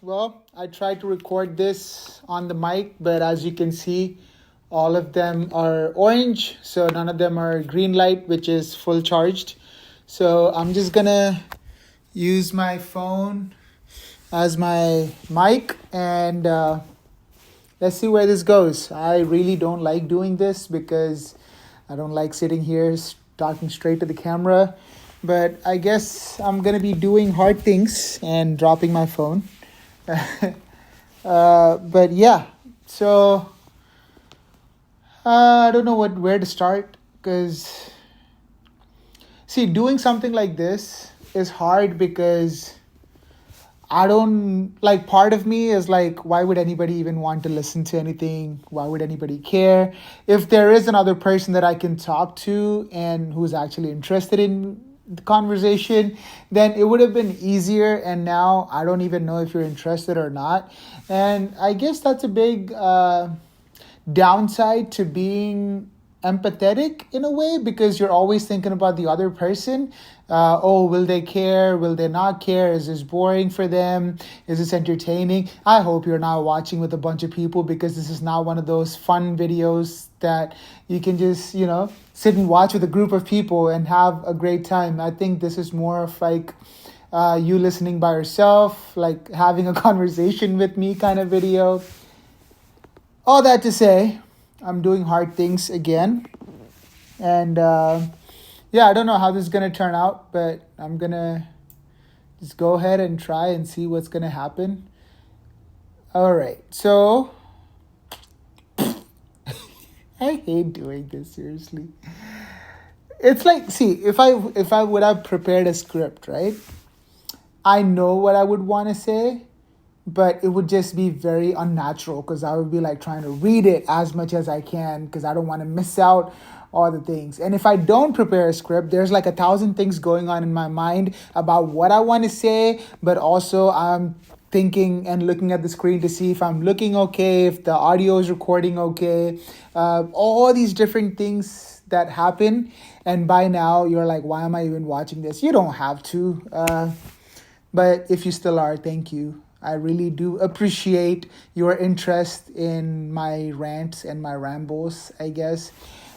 Well, I tried to record this on the mic, but as you can see, all of them are orange, so none of them are green light, which is full charged. So I'm just gonna use my phone as my mic and let's see where this goes. I really don't like doing this because I don't like sitting here talking straight to the camera, but I guess I'm gonna be doing hard things and dropping my phone. But yeah, so I don't know where to start because see, doing something like this is hard because I don't like. Part of me is like, why would anybody even want to listen to anything? Why would anybody care? If there is another person that I can talk to and who's actually interested in the conversation, then it would have been easier. And now I don't even know if you're interested or not. And I guess that's a big downside to being empathetic in a way because you're always thinking about the other person. Oh, will they care? Will they not care? Is this boring for them? Is this entertaining? I hope you're not watching with a bunch of people because this is not one of those fun videos that you can just, sit and watch with a group of people and have a great time. I think this is more of like you listening by yourself, like having a conversation with me kind of video. All that to say, I'm doing hard things again. And yeah, I don't know how this is going to turn out, but I'm going to just go ahead and try and see what's going to happen. All right. So I hate doing this, seriously. It's like, see, if I would have prepared a script, right? I know what I would want to say, but it would just be very unnatural because I would be like trying to read it as much as I can because I don't want to miss out all the things. And if I don't prepare a script, there's like 1,000 things going on in my mind about what I want to say, but also I'm thinking and looking at the screen to see if I'm looking okay, if the audio is recording okay, all these different things that happen. And by now you're like, why am I even watching this? You don't have to. But if you still are, thank you. I really do appreciate your interest in my rants and my rambles, I guess.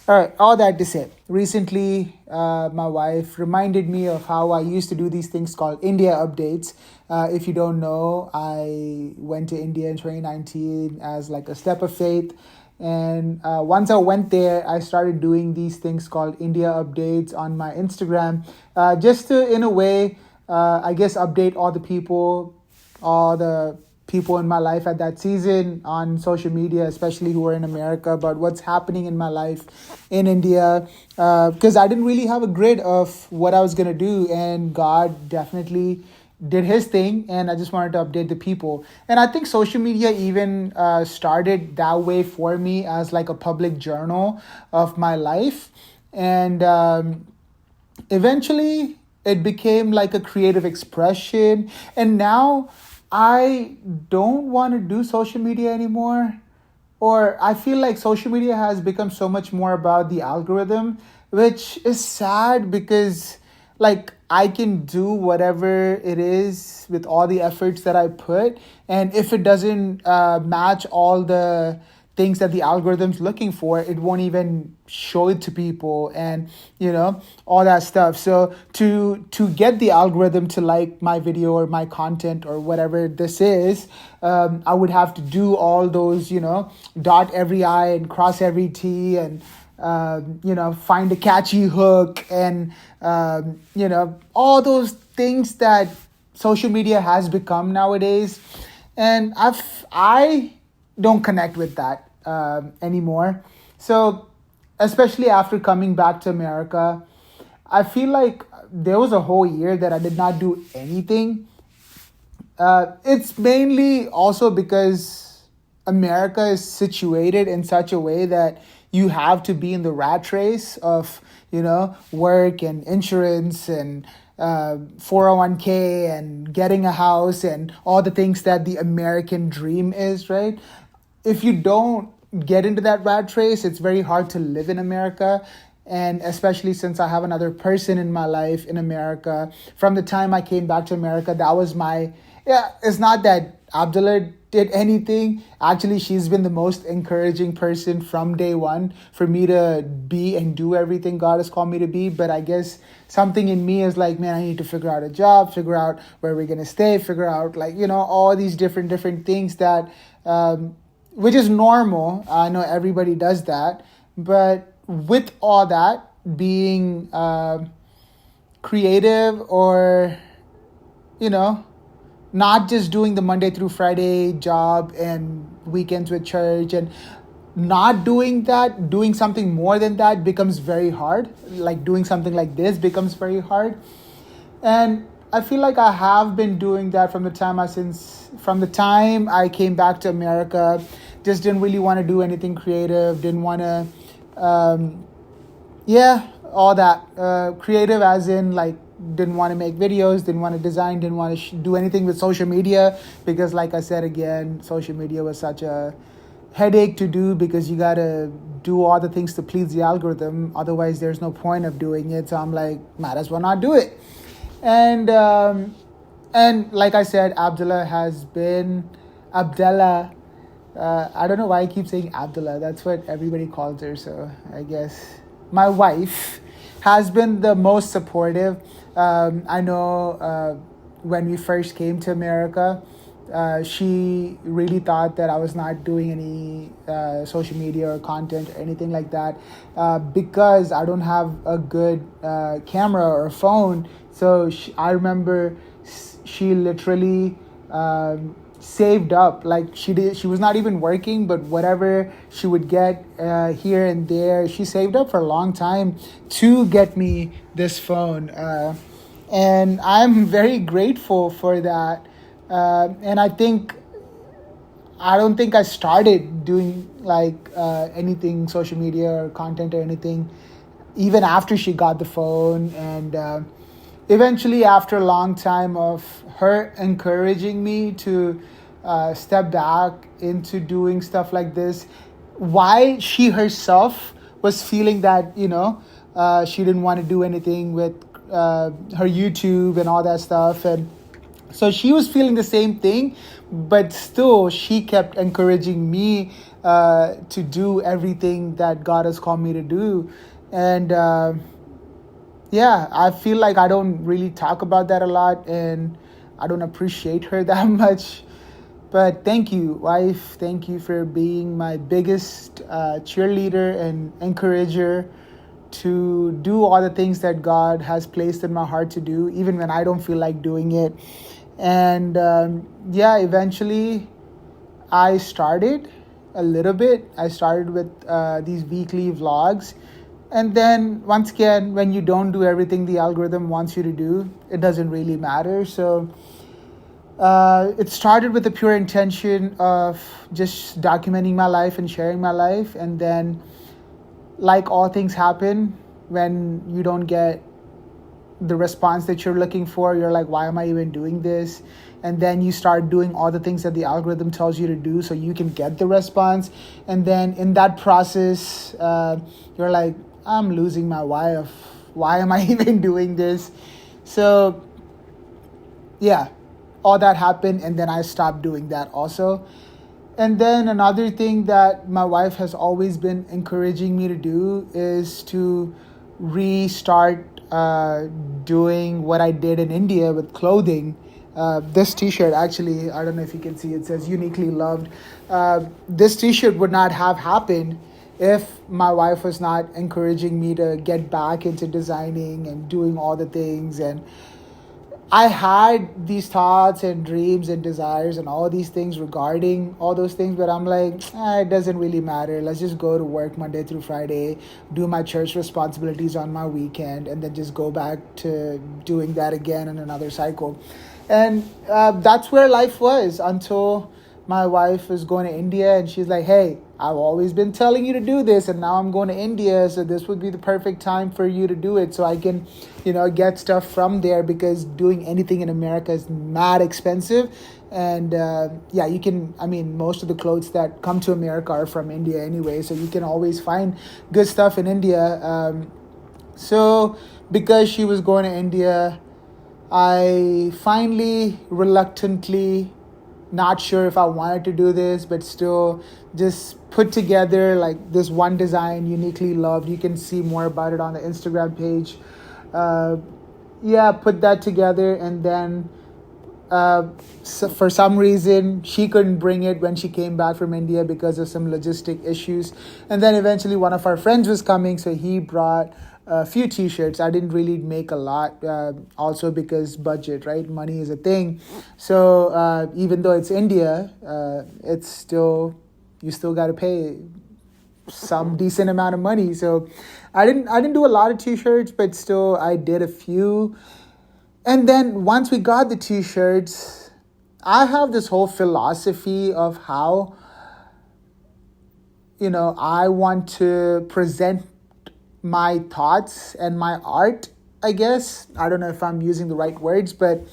All right, all that to say, recently my wife reminded me of how I used to do these things called India updates. If you don't know, I went to India in 2019 as like a step of faith. And once I went there, I started doing these things called India updates on my Instagram, just to, in a way, I guess, update all the people in my life at that season on social media, especially who are in America, about what's happening in my life in India. Because I didn't really have a grid of what I was going to do. And God definitely did his thing. And I just wanted to update the people. And I think social media even started that way for me as like a public journal of my life. And eventually it became like a creative expression. And now I don't want to do social media anymore. Or I feel like social media has become so much more about the algorithm, which is sad because like I can do whatever it is with all the efforts that I put. And if it doesn't match all the things that the algorithm's looking for, it won't even show it to people and all that stuff. So to get the algorithm to like my video or my content or whatever this is, I would have to do all those dot every I and cross every T and find a catchy hook and all those things that social media has become nowadays. And I don't connect with that anymore. So, especially after coming back to America, I feel like there was a whole year that I did not do anything. It's mainly also because America is situated in such a way that you have to be in the rat race of, work and insurance and 401k and getting a house and all the things that the American dream is, right? If you don't get into that rat race, it's very hard to live in America. And especially since I have another person in my life in America, from the time I came back to America, that was my, yeah, it's not that Abdullah did anything. Actually, she's been the most encouraging person from day one for me to be and do everything God has called me to be. But I guess something in me is like, man, I need to figure out a job, figure out where we're gonna stay, figure out like, all these different things that which is normal. I know everybody does that. But with all that, being creative, or not just doing the Monday through Friday job and weekends with church, and not doing that, doing something more than that becomes very hard. Like doing something like this becomes very hard. And I feel like I have been doing that from the time I came back to America. Just didn't really want to do anything creative. Didn't want to, all that creative, as in like didn't want to make videos, didn't want to design, didn't want to do anything with social media, because like I said again, social media was such a headache to do, because you got to do all the things to please the algorithm. Otherwise, there's no point of doing it. So I'm like, might as well not do it. And like I said, Abdullah. I don't know why I keep saying Abdullah. That's what everybody calls her. So I guess my wife has been the most supportive. I know when we first came to America, she really thought that I was not doing any social media or content or anything like that, because I don't have a good camera or phone. So I remember she literally saved up. Like she was not even working, but whatever she would get here and there, she saved up for a long time to get me this phone, and I'm very grateful for that. And I don't think I started doing like anything social media or content or anything even after she got the phone. And eventually, after a long time of her encouraging me to step back into doing stuff like this, while she herself was feeling that she didn't want to do anything with her YouTube and all that stuff, and so she was feeling the same thing, but still she kept encouraging me to do everything that God has called me to do. And I feel like I don't really talk about that a lot, and I don't appreciate her that much. But thank you, wife. Thank you for being my biggest cheerleader and encourager to do all the things that God has placed in my heart to do, even when I don't feel like doing it. And eventually I started a little bit. I started with these weekly vlogs. And then once again, when you don't do everything the algorithm wants you to do, it doesn't really matter. So it started with the pure intention of just documenting my life and sharing my life. And then, like all things happen, when you don't get the response that you're looking for, you're like, why am I even doing this? And then you start doing all the things that the algorithm tells you to do so you can get the response. And then in that process, you're like, I'm losing my wife. Why am I even doing this? So all that happened, and then I stopped doing that also. And then another thing that my wife has always been encouraging me to do is to restart doing what I did in India with clothing. This t-shirt, actually, I don't know if you can see, it says Uniquely Loved. This t-shirt would not have happened if my wife was not encouraging me to get back into designing and doing all the things. And I had these thoughts and dreams and desires and all these things regarding all those things, but I'm like, it doesn't really matter. Let's just go to work Monday through Friday, do my church responsibilities on my weekend, and then just go back to doing that again in another cycle. And that's where life was until my wife was going to India, and she's like, hey, I've always been telling you to do this, and now I'm going to India, so this would be the perfect time for you to do it so I can, get stuff from there, because doing anything in America is mad expensive. And you can, most of the clothes that come to America are from India anyway, so you can always find good stuff in India. So because she was going to India, I finally reluctantly not sure if I wanted to do this, but still just put together like this one design, uniquely loved. You can see more about it on the Instagram page. Put that together, and then so for some reason she couldn't bring it when she came back from India because of some logistic issues. And then eventually one of our friends was coming, so he brought a few t-shirts. I didn't really make a lot, also because budget, right? Money is a thing. So even though it's India, it's still, you still got to pay some decent amount of money. So I didn't do a lot of t-shirts, but still I did a few. And then once we got the t-shirts, I have this whole philosophy of how, I want to present my thoughts and my art, I guess. I don't know if I'm using the right words, but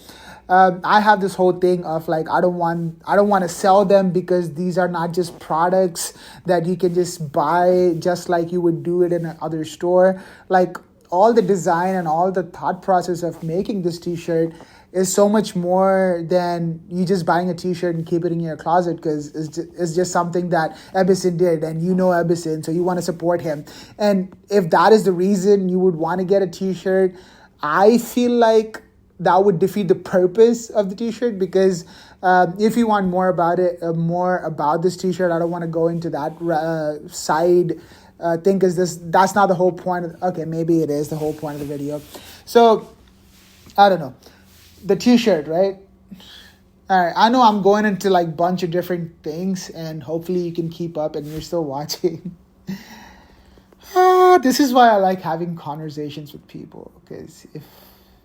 I have this whole thing of like, I don't want to sell them, because these are not just products that you can just buy just like you would do it in another store. Like, all the design and all the thought process of making this t-shirt is so much more than you just buying a t-shirt and keep it in your closet, because it's just something that Ebison did, and Ebison, so you want to support him. And if that is the reason you would want to get a t-shirt, I feel like that would defeat the purpose of the t-shirt, because if you want more about this t-shirt, I don't want to go into that side thing, because that's not the whole point okay, maybe it is the whole point of the video. So I don't know, the t-shirt, right? All right, I know I'm going into like bunch of different things, and hopefully you can keep up and you're still watching. This is why I like having conversations with people, because if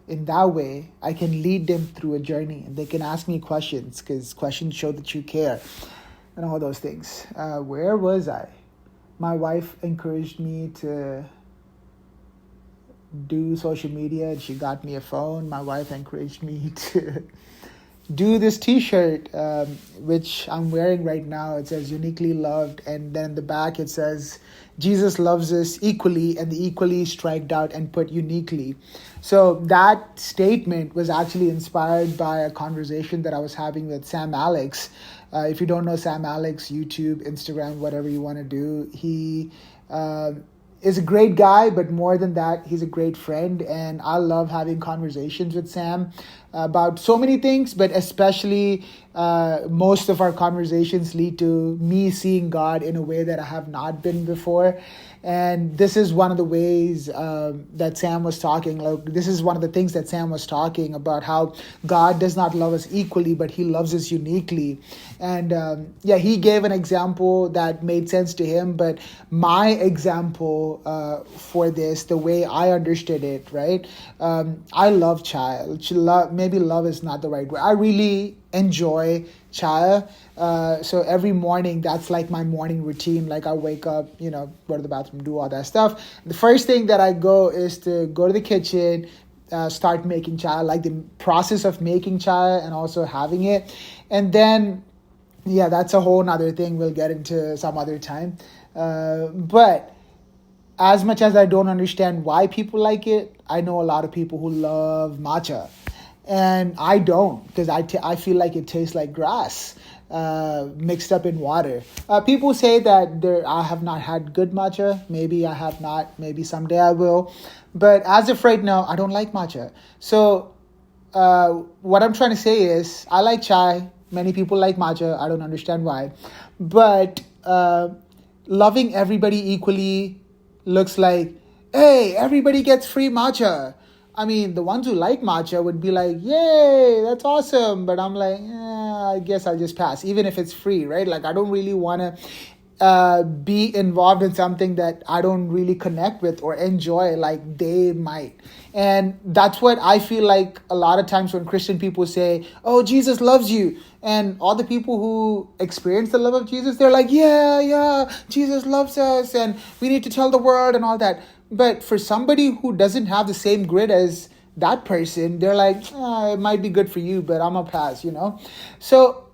in that way I can lead them through a journey, and they can ask me questions, because questions show that you care and all those things. Where was I? My wife encouraged me to do social media, and she got me a phone. My wife encouraged me to do this t-shirt, which I'm wearing right now. It says uniquely loved, and then in the back it says Jesus loves us equally, and the equally striked out and put uniquely. So that statement was actually inspired by a conversation that I was having with Sam Alex. If you don't know Sam Alex, YouTube, Instagram, whatever you want to do, he is a great guy, but more than that, he's a great friend. And I love having conversations with Sam about so many things, but especially most of our conversations lead to me seeing God in a way that I have not been before. And this is one of the ways that Sam was talking. Like, this is one of the things that Sam was talking about, how God does not love us equally, but he loves us uniquely. And he gave an example that made sense to him. But my example for this, the way I understood it, right? I love chai. Maybe love is not the right word. I really enjoy chai. So every morning, that's like my morning routine. Like, I wake up, go to the bathroom, do all that stuff. The first thing that I go is to go to the kitchen, start making chai, like the process of making chai and also having it. And then, that's a whole nother thing we'll get into some other time. But as much as I don't understand why people like it, I know a lot of people who love matcha. And I don't, because I feel like it tastes like grass mixed up in water. People say that I have not had good matcha. Maybe I have not. Maybe someday I will. But as of right now, I don't like matcha. So what I'm trying to say is, I like chai. Many people like matcha. I don't understand why. But loving everybody equally looks like, hey, everybody gets free matcha. I mean, the ones who like matcha would be like, yay, that's awesome. But I'm like, I guess I'll just pass, even if it's free, right? Like, I don't really want to be involved in something that I don't really connect with or enjoy like they might. And that's what I feel like a lot of times when Christian people say, oh, Jesus loves you. And all the people who experience the love of Jesus, they're like, yeah, Jesus loves us and we need to tell the world and all that. But for somebody who doesn't have the same grit as that person, they're like, it might be good for you, but I'm going to pass, So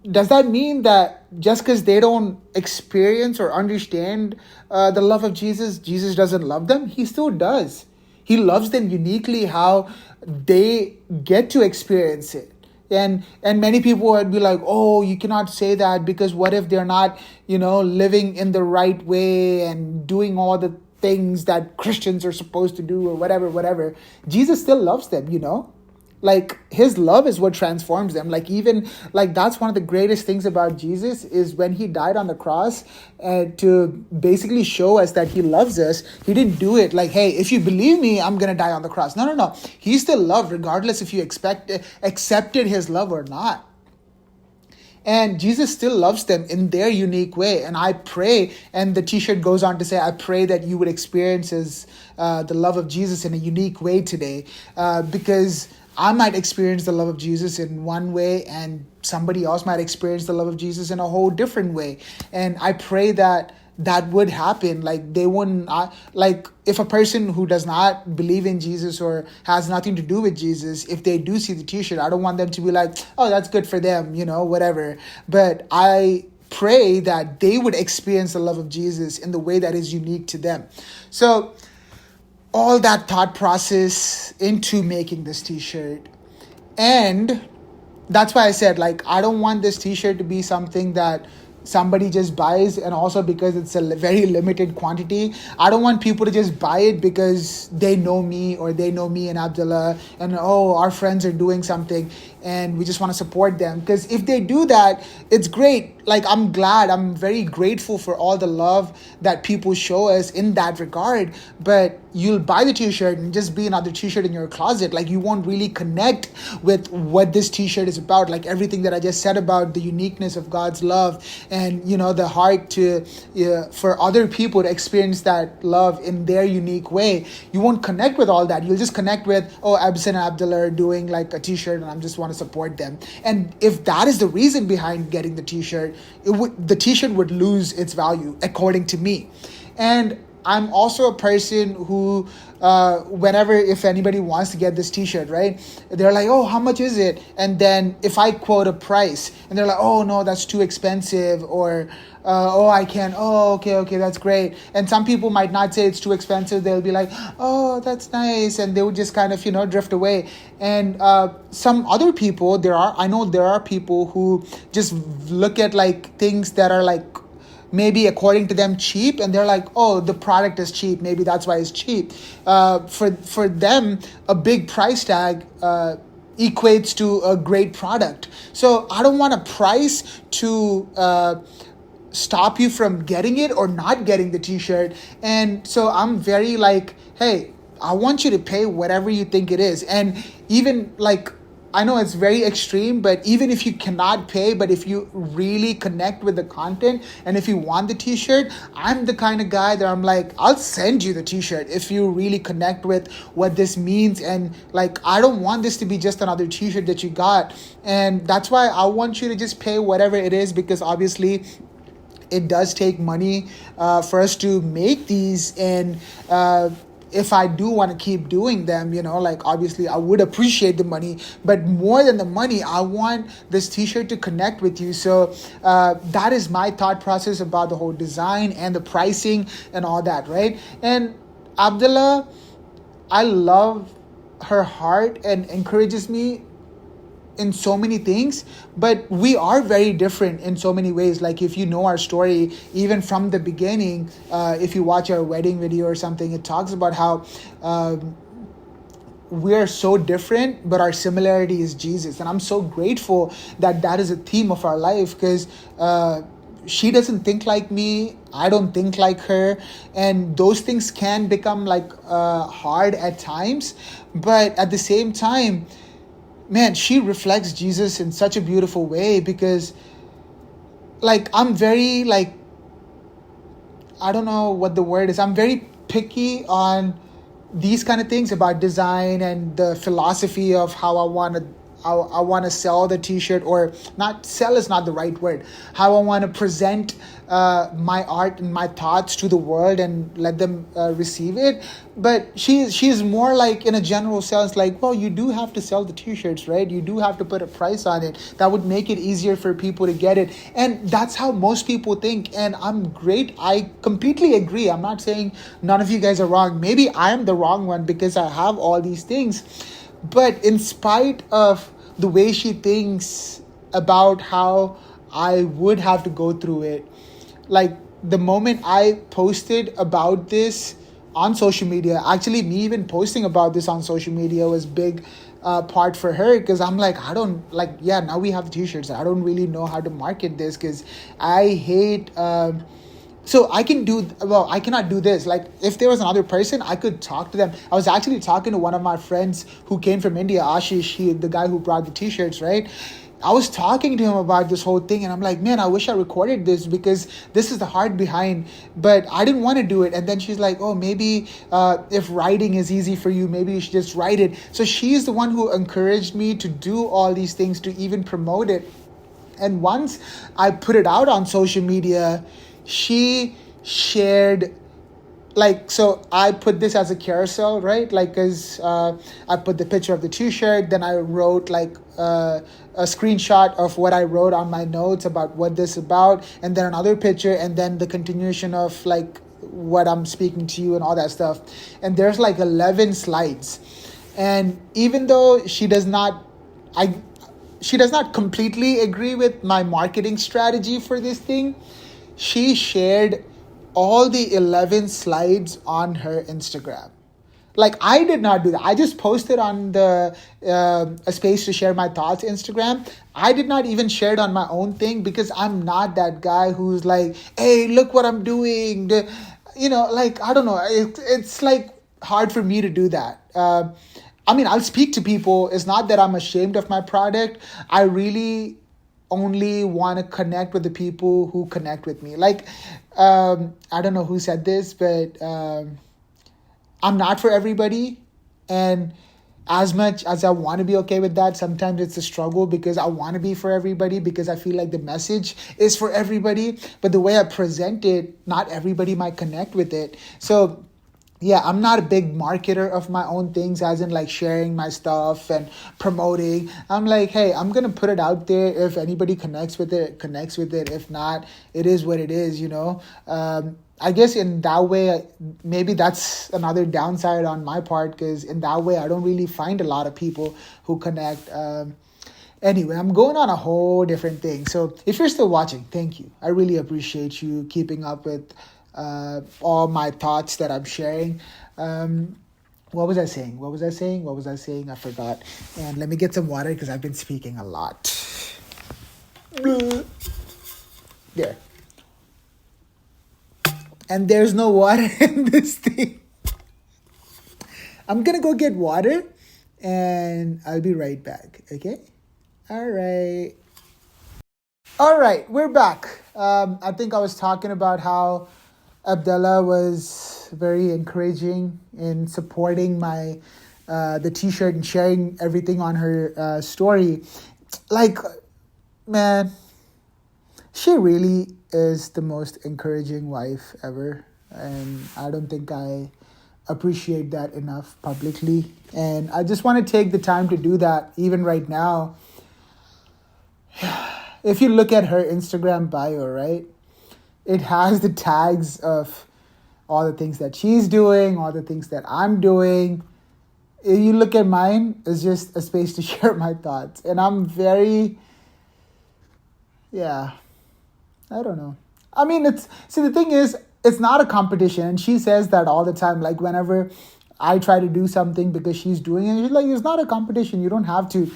does that mean that just because they don't experience or understand the love of Jesus, Jesus doesn't love them? He still does. He loves them uniquely how they get to experience it. And many people would be like, oh, you cannot say that, because what if they're not, living in the right way and doing all the things that Christians are supposed to do, or whatever. Jesus still loves them. Like, his love is what transforms them. Like, even like, that's one of the greatest things about Jesus, is when he died on the cross, to basically show us that he loves us. He didn't do it like, hey, if you believe me, I'm gonna die on the cross. No. He still loved, regardless if you accepted his love or not. And Jesus still loves them in their unique way. And I pray, and the t-shirt goes on to say, I pray that you would experience the love of Jesus in a unique way today, because I might experience the love of Jesus in one way, and somebody else might experience the love of Jesus in a whole different way. And I pray that would happen. Like, they wouldn't, like, if a person who does not believe in Jesus or has nothing to do with Jesus, if they do see the t-shirt, I don't want them to be like, oh, that's good for them, whatever. But I pray that they would experience the love of Jesus in the way that is unique to them. So all that thought process into making this t-shirt. And that's why I said, like, I don't want this t-shirt to be something that somebody just buys, and also because it's a very limited quantity. I don't want people to just buy it because they know me, or they know me and Abdullah, and oh, our friends are doing something and we just want to support them. Because if they do that, it's great. Like, I'm very grateful for all the love that people show us in that regard. But you'll buy the t-shirt and just be another t-shirt in your closet. Like, you won't really connect with what this t-shirt is about. Like, everything that I just said about the uniqueness of God's love, and the heart to for other people to experience that love in their unique way. You won't connect with all that. You'll just connect with, oh, Absin and Abdullah are doing like a t-shirt, and I just want to support them. And if that is the reason behind getting the t-shirt, the t-shirt would lose its value, according to me. And I'm also a person who, if anybody wants to get this t-shirt, right, they're like, oh, how much is it? And then if I quote a price, and they're like, oh, no, that's too expensive, or, oh, I can't, oh, okay, that's great. And some people might not say it's too expensive. They'll be like, oh, that's nice. And they would just kind of, drift away. And some other people, I know there are people who just look at like things that are like, maybe according to them cheap, and they're like, oh, the product is cheap, maybe that's why it's cheap. For them, a big price tag equates to a great product. So I don't want a price to stop you from getting it or not getting the t-shirt. And so I'm very like, hey, I want you to pay whatever you think it is. And even like, I know it's very extreme, but even if you cannot pay, but if you really connect with the content, and if you want the t-shirt, I'm the kind of guy that I'm like, I'll send you the t-shirt if you really connect with what this means. And like, I don't want this to be just another t-shirt that you got. And that's why I want you to just pay whatever it is, because obviously it does take money for us to make these. And if I do want to keep doing them, like, obviously I would appreciate the money, but more than the money, I want this t-shirt to connect with you. So that is my thought process about the whole design and the pricing and all that, right? And Abdullah, I love her heart and encourages me in so many things, but we are very different in so many ways. Like, if you know our story, even from the beginning, if you watch our wedding video or something, it talks about how we're so different, but our similarity is Jesus. And I'm so grateful that is a theme of our life, because she doesn't think like me, I don't think like her, and those things can become like hard at times. But at the same time, man, she reflects Jesus in such a beautiful way, because like, I'm very like, I don't know what the word is. I'm very picky on these kind of things about design and the philosophy of how I want to sell the t-shirt, or not sell is not the right word, how I want to present my art and my thoughts to the world and let them receive it. But she's more like, in a general sense, like, well, you do have to sell the t-shirts, right? You do have to put a price on it. That would make it easier for people to get it. And that's how most people think. And I'm great. I completely agree. I'm not saying none of you guys are wrong. Maybe I'm the wrong one because I have all these things. But in spite of the way she thinks about how I would have to go through it. Like the moment I posted about this on social media, actually me even posting about this on social media was big part for her, because I'm like, I don't like, yeah, now we have the t-shirts. I don't really know how to market this because I hate so I can do, well, I cannot do this. Like if there was another person, I could talk to them. I was actually talking to one of my friends who came from India, Ashish, the guy who brought the t-shirts, right? I was talking to him about this whole thing, and I'm like, man, I wish I recorded this because this is the heart behind, but I didn't want to do it. And then she's like, oh, maybe if writing is easy for you, maybe you should just write it. So she's the one who encouraged me to do all these things, to even promote it. And once I put it out on social media, she shared, like, so I put this as a carousel, right? Like, because I put the picture of the t-shirt, then I wrote like a screenshot of what I wrote on my notes about what this about, and then another picture, and then the continuation of like what I'm speaking to you and all that stuff. And there's like 11 slides. And even though I she does not completely agree with my marketing strategy for this thing, she shared all the 11 slides on her Instagram. Like I did not do that. I just posted on the a space to share my thoughts Instagram. I did not even share it on my own thing because I'm not that guy who's like, hey, look what I'm doing. Like, I don't know. It's like hard for me to do that. I mean, I'll speak to people. It's not that I'm ashamed of my product. I really only want to connect with the people who connect with me. Like, I don't know who said this, but I'm not for everybody. And as much as I want to be okay with that, sometimes it's a struggle because I want to be for everybody, because I feel like the message is for everybody. But the way I present it, not everybody might connect with it. So yeah, I'm not a big marketer of my own things, as in like sharing my stuff and promoting. I'm like, hey, I'm going to put it out there. If anybody connects with it, connects with it. If not, it is what it is, I guess in that way, maybe that's another downside on my part, because in that way, I don't really find a lot of people who connect. Anyway, I'm going on a whole different thing. So if you're still watching, thank you. I really appreciate you keeping up with all my thoughts that I'm sharing. What was I saying? I forgot. And let me get some water because I've been speaking a lot. There. And there's no water in this thing. I'm going to go get water and I'll be right back. Okay? All right, we're back. I think I was talking about how Abdullah was very encouraging in supporting my the t-shirt and sharing everything on her story. Like, man, she really is the most encouraging wife ever, and I don't think I appreciate that enough publicly. And I just want to take the time to do that even right now. If you look at her Instagram bio, right, it has the tags of all the things that she's doing, all the things that I'm doing. If you look at mine, it's just a space to share my thoughts. And I'm very, I don't know. I mean, the thing is, it's not a competition. And she says that all the time. Like whenever I try to do something because she's doing it, she's like, it's not a competition. You don't have to.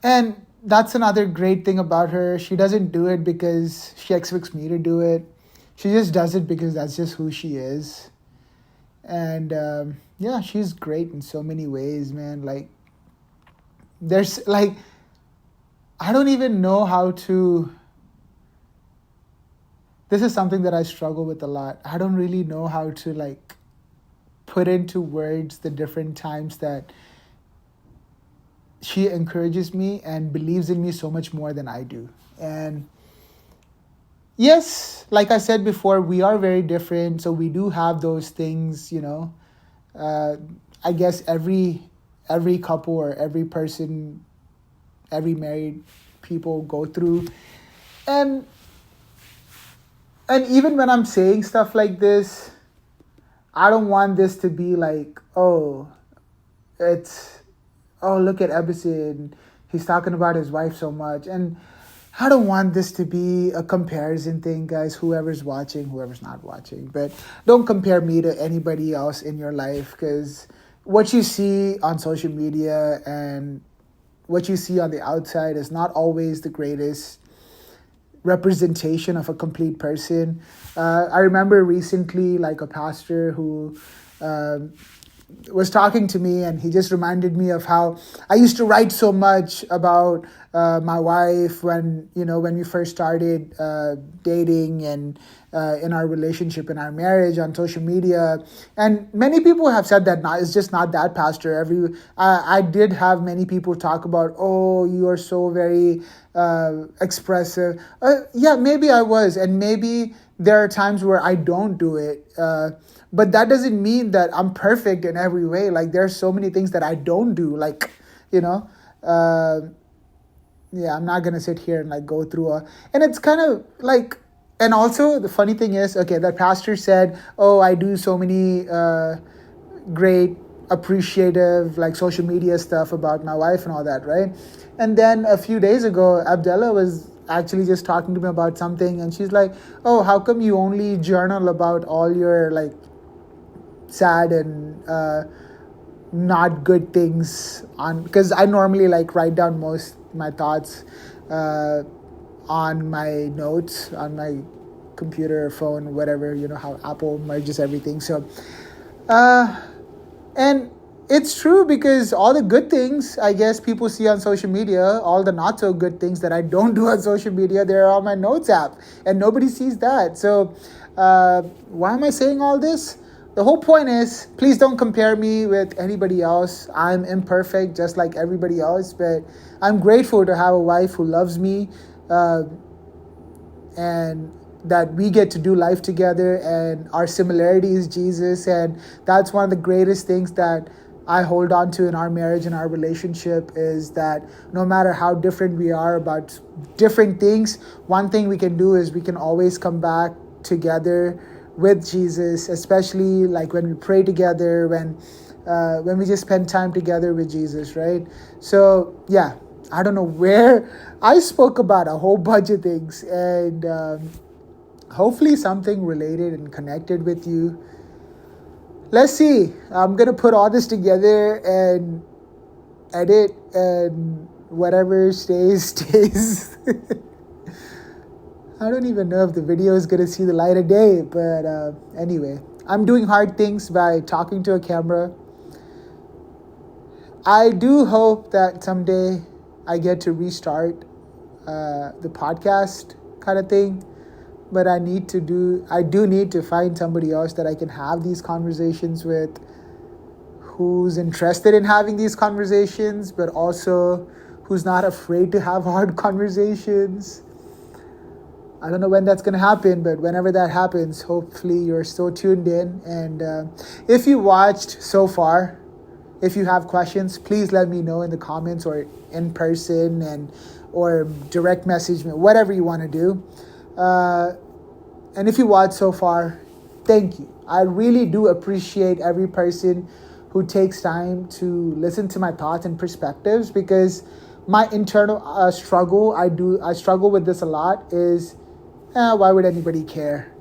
And that's another great thing about her. She doesn't do it because she expects me to do it. She just does it because that's just who she is. And she's great in so many ways, man. Like, there's like, I don't even know how to. This is something that I struggle with a lot. I don't really know how to like put into words the different times that she encourages me and believes in me so much more than I do. And yes, like I said before, we are very different. So we do have those things, I guess every couple or every person, every married people go through. And even when I'm saying stuff like this, I don't want this to be like, look at Ebbison. he's talking about his wife so much. And I don't want this to be a comparison thing, guys. Whoever's watching, whoever's not watching, but don't compare me to anybody else in your life, because what you see on social media and what you see on the outside is not always the greatest representation of a complete person. I remember recently, like, a pastor who was talking to me, and he just reminded me of how I used to write so much about my wife when we first started dating, and in our relationship, in our marriage, on social media. And many people have said that it's just not that, pastor. I did have many people talk about, oh, you are so very expressive. Yeah, maybe I was, and maybe there are times where I don't do it. But that doesn't mean that I'm perfect in every way. Like, there's so many things that I don't do. Like, yeah, I'm not going to sit here and like go through and it's kind of like, and also the funny thing is, okay, that pastor said, oh, I do so many great, appreciative, like, social media stuff about my wife and all that, right? And then a few days ago, Abdullah was actually just talking to me about something, and she's like, oh, how come you only journal about all your, like, sad and not good things because I normally, like, write down most my thoughts on my notes on my computer or phone, whatever, how Apple merges everything. So and it's true, because all the good things, I guess, people see on social media, all the not so good things that I don't do on social media, they're on my notes app, and nobody sees that. So why am I saying all this? The whole point is, please don't compare me with anybody else. I'm imperfect just like everybody else, but I'm grateful to have a wife who loves me, and that we get to do life together, and our similarity is Jesus. And that's one of the greatest things that I hold on to in our marriage and our relationship, is that no matter how different we are about different things, one thing we can do is we can always come back together with Jesus, especially like when we pray together, when we just spend time together with Jesus, right? So yeah, I don't know where I spoke about a whole bunch of things, and hopefully something related and connected with you. Let's see. I'm gonna put all this together and edit, and whatever stays. I don't even know if the video is going to see the light of day, but anyway, I'm doing hard things by talking to a camera. I do hope that someday I get to restart the podcast kind of thing, but I do need to find somebody else that I can have these conversations with, who's interested in having these conversations, but also who's not afraid to have hard conversations. I don't know when that's going to happen, but whenever that happens, hopefully you're still tuned in. And if you watched so far, if you have questions, please let me know in the comments or in person, or direct message me, whatever you want to do. And if you watched so far, thank you. I really do appreciate every person who takes time to listen to my thoughts and perspectives, because my internal struggle, I struggle with this a lot, is why would anybody care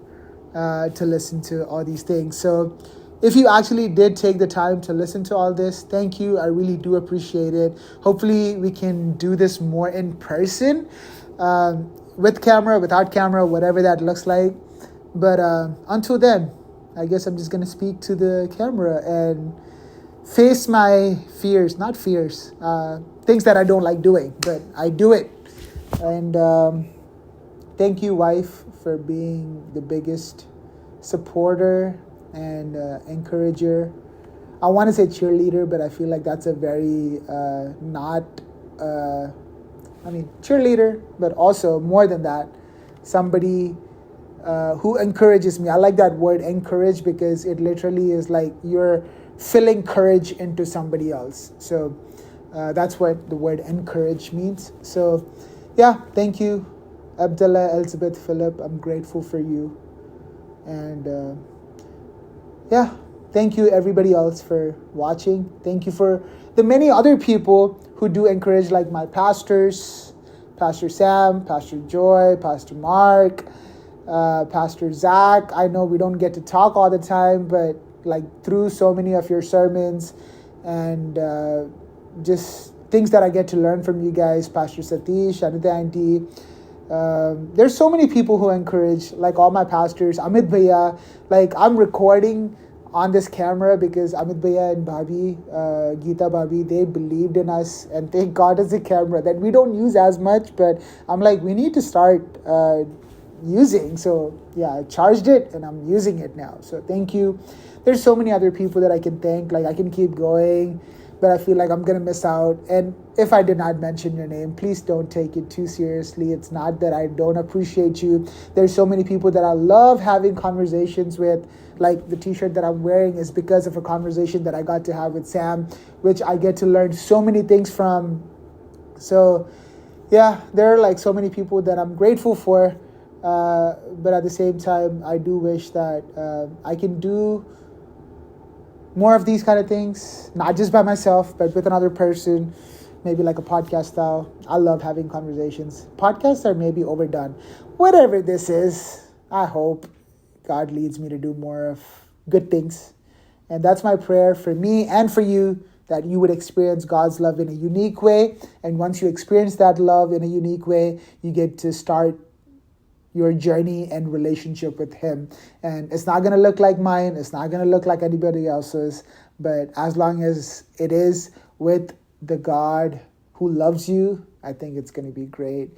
to listen to all these things? So if you actually did take the time to listen to all this, thank you. I really do appreciate it. Hopefully we can do this more in person, with camera, without camera, whatever that looks like. But until then, I guess I'm just going to speak to the camera and face my fears, not fears, things that I don't like doing, but I do it. And thank you, wife, for being the biggest supporter and encourager. I want to say cheerleader, but I feel like that's a very cheerleader, but also more than that, somebody who encourages me. I like that word, encourage, because it literally is like you're filling courage into somebody else. So that's what the word encourage means. So yeah, thank you, Abdullah, Elizabeth, Philip. I'm grateful for you. And yeah, thank you everybody else for watching. Thank you for the many other people who do encourage, like my pastors, Pastor Sam, Pastor Joy, Pastor Mark, Pastor Zach. I know we don't get to talk all the time, but like through so many of your sermons and just things that I get to learn from you guys, Pastor Satish, Anita Auntie. There's so many people who encourage, like all my pastors, Amit Bhaiya. Like I'm recording on this camera because Amit Bhaiya and Bhabhi, Geeta Bhabhi, they believed in us, and thank God it's a camera that we don't use as much, but I'm like, we need to start using. So yeah, I charged it and I'm using it now. So thank you. There's so many other people that I can thank. Like I can keep going, but I feel like I'm going to miss out. And if I did not mention your name, please don't take it too seriously. It's not that I don't appreciate you. There's so many people that I love having conversations with. Like the t-shirt that I'm wearing is because of a conversation that I got to have with Sam, which I get to learn so many things from. So yeah, there are like so many people that I'm grateful for. But at the same time, I do wish that I can do more of these kind of things, not just by myself, but with another person, maybe like a podcast style. I love having conversations. Podcasts are maybe overdone. Whatever this is, I hope God leads me to do more of good things. And that's my prayer for me and for you, that you would experience God's love in a unique way. And once you experience that love in a unique way, you get to start your journey and relationship with Him. And it's not going to look like mine. It's not going to look like anybody else's. But as long as it is with the God who loves you, I think it's going to be great.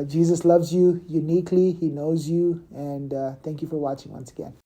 Jesus loves you uniquely. He knows you. And thank you for watching once again.